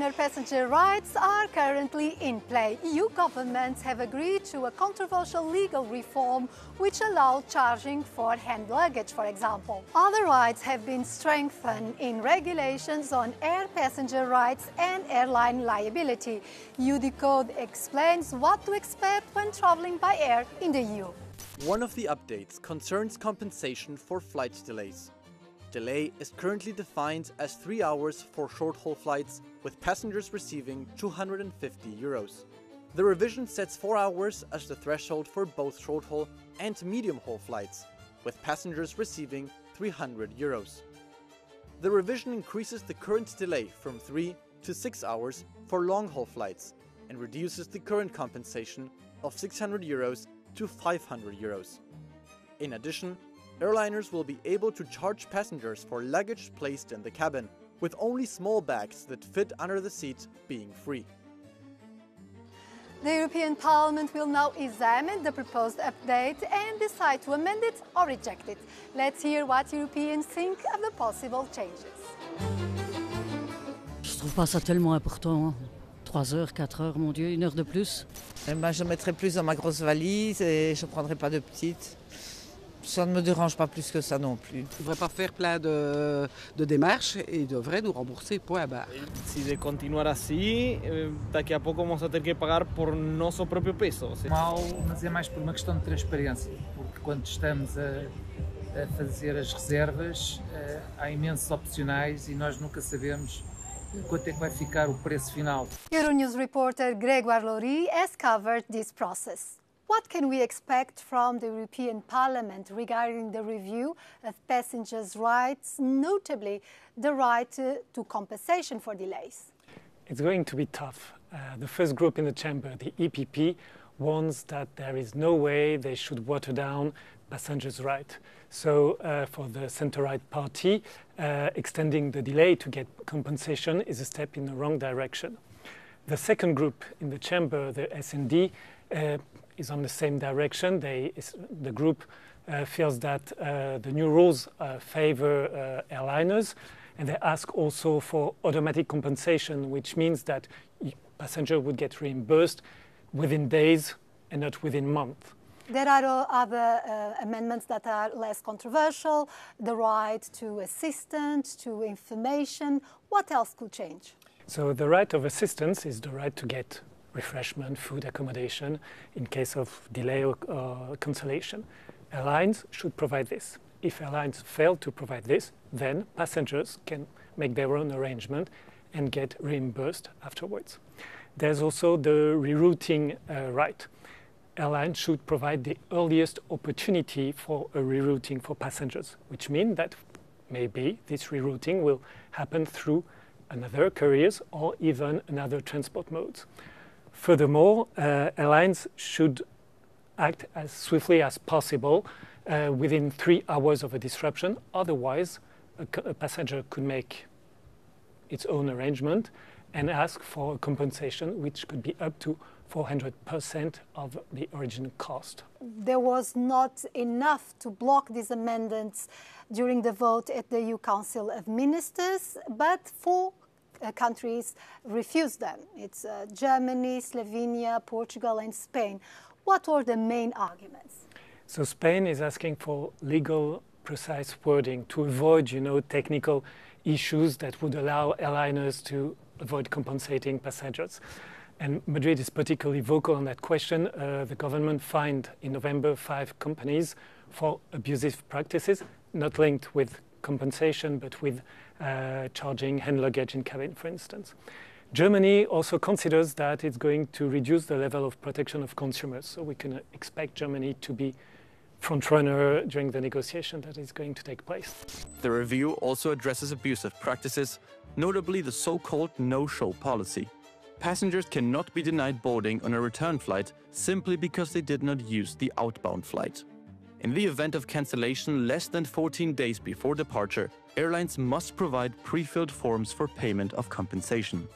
airliner passenger rights are currently in play. EU governments have agreed to a controversial legal reform which allows charging for hand luggage, for example. Other rights have been strengthened in regulations on air passenger rights and airline liability. EU Code explains what to expect when traveling by air in the EU. One of the updates concerns compensation for flight delays. Delay is currently defined as 3 hours for short-haul flights, with passengers receiving €250. The revision sets 4 hours as the threshold for both short-haul and medium-haul flights, with passengers receiving €300. The revision increases the current delay from 3 to 6 hours for long-haul flights and reduces the current compensation of €600 to €500. In addition, airliners will be able to charge passengers for luggage placed in the cabin, with only small bags that fit under the seat being free. The European Parliament will now examine the proposed update and decide to amend it or reject it. Let's hear what Europeans think of the possible changes. Je trouve pas ça tellement important. 3 heures, 4 heures, mon Dieu, 1 heure de plus. Je mettrai plus dans ma grosse valise et je ne prendrai pas de petite. Ça ne me dérange pas plus que ça non plus. Il ne devrait pas faire plein de démarches et il devrait nous rembourser, point barre. Si de continuar assim, daqui a pouco vamos a ter que pagar por nosso próprio peso. Mal, mas é mais por uma questão de transparência, porque quando estamos a fazer as reservas, há imensos opcionais e nós nunca sabemos quanto é que vai ficar o preço final. Euronews reporter Grégoire Laurie has covered this process. What can we expect from the European Parliament regarding the review of passengers' rights, notably the right to compensation for delays? It's going to be tough. The first group in the chamber, the EPP, warns that there is no way they should water down passengers' rights. So for the centre-right party, extending the delay to get compensation is a step in the wrong direction. The second group in the chamber, the S&D, is on the same direction. The group feels that the new rules favor airliners, and they ask also for automatic compensation, which means that passenger would get reimbursed within days and not within months. There are other amendments that are less controversial, the right to assistance, to information. What else could change? So the right of assistance is the right to get refreshment, food, accommodation in case of delay or cancellation. Airlines should provide this. If airlines fail to provide this, then passengers can make their own arrangement and get reimbursed afterwards. There's also the rerouting right. Airlines should provide the earliest opportunity for a rerouting for passengers, which means that maybe this rerouting will happen through another carriers or even another transport modes. Furthermore, airlines should act as swiftly as possible within 3 hours of a disruption. Otherwise, a passenger could make its own arrangement and ask for compensation, which could be up to 400% of the original cost. There was not enough to block these amendments during the vote at the EU Council of Ministers, but 4 countries refused them. It's Germany, Slovenia, Portugal and Spain. What were the main arguments? So Spain is asking for legal, precise wording to avoid, technical issues that would allow airliners to avoid compensating passengers. And Madrid is particularly vocal on that question. The government fined in November 5 companies for abusive practices, not linked with compensation, but with charging hand luggage in cabin, for instance. Germany also considers that it's going to reduce the level of protection of consumers. So we can expect Germany to be frontrunner during the negotiation that is going to take place. The review also addresses abusive practices, notably the so-called no-show policy. Passengers cannot be denied boarding on a return flight simply because they did not use the outbound flight. In the event of cancellation less than 14 days before departure, airlines must provide pre-filled forms for payment of compensation.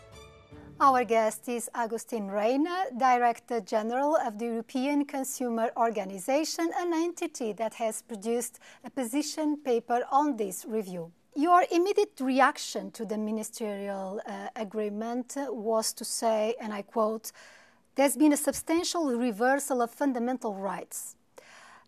Our guest is Agustin Reina, Director General of the European Consumer Organization, an entity that has produced a position paper on this review. Your immediate reaction to the ministerial agreement was to say, and I quote, "There's been a substantial reversal of fundamental rights."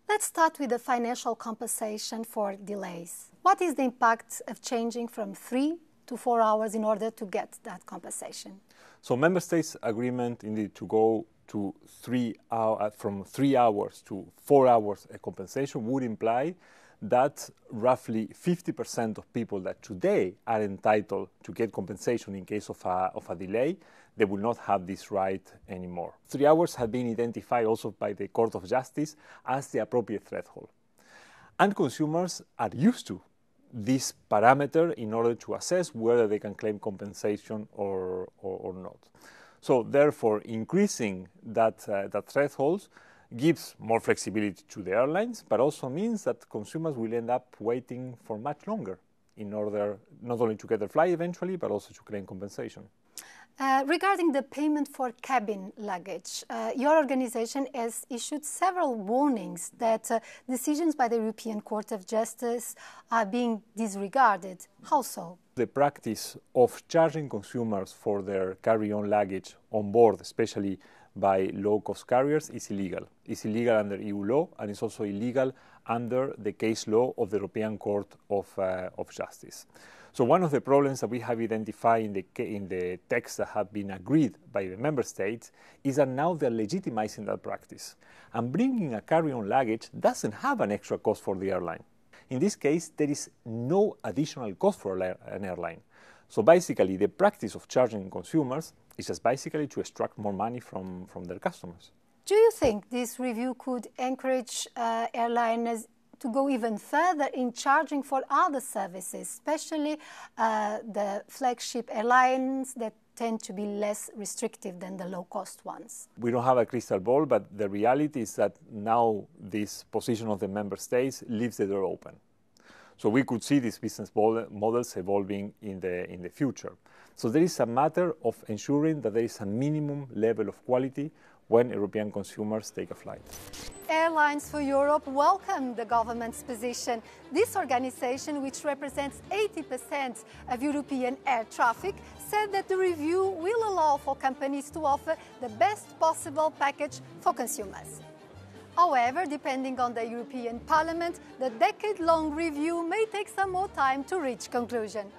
Let's start with the financial compensation for delays. What is the impact of changing from 3 to 4 hours in order to get that compensation? So Member States' agreement indeed to go to from 3 hours to 4 hours compensation would imply that roughly 50% of people that today are entitled to get compensation in case of a delay, they will not have this right anymore. 3 hours have been identified also by the Court of Justice as the appropriate threshold. And consumers are used to this parameter in order to assess whether they can claim compensation or not. So therefore, increasing that threshold gives more flexibility to the airlines, but also means that consumers will end up waiting for much longer in order not only to get their flight eventually, but also to claim compensation. Regarding the payment for cabin luggage, your organization has issued several warnings that decisions by the European Court of Justice are being disregarded. How so? The practice of charging consumers for their carry-on luggage on board, especially by low-cost carriers, is illegal. It's illegal under EU law, and it's also illegal under the case law of the European Court of Justice. So one of the problems that we have identified in the texts that have been agreed by the member states is that now they're legitimizing that practice. And bringing a carry-on luggage doesn't have an extra cost for the airline. In this case, there is no additional cost for an airline. So basically, the practice of charging consumers is just basically to extract more money from their customers. Do you think this review could encourage airlines to go even further in charging for other services, especially the flagship airlines that tend to be less restrictive than the low-cost ones? We don't have a crystal ball, but the reality is that now this position of the member states leaves the door open. So we could see these business models evolving in the future. So there is a matter of ensuring that there is a minimum level of quality when European consumers take a flight. Airlines for Europe welcome the government's position. This organization, which represents 80% of European air traffic, said that the review will allow for companies to offer the best possible package for consumers. However, depending on the European Parliament, the decade-long review may take some more time to reach conclusion.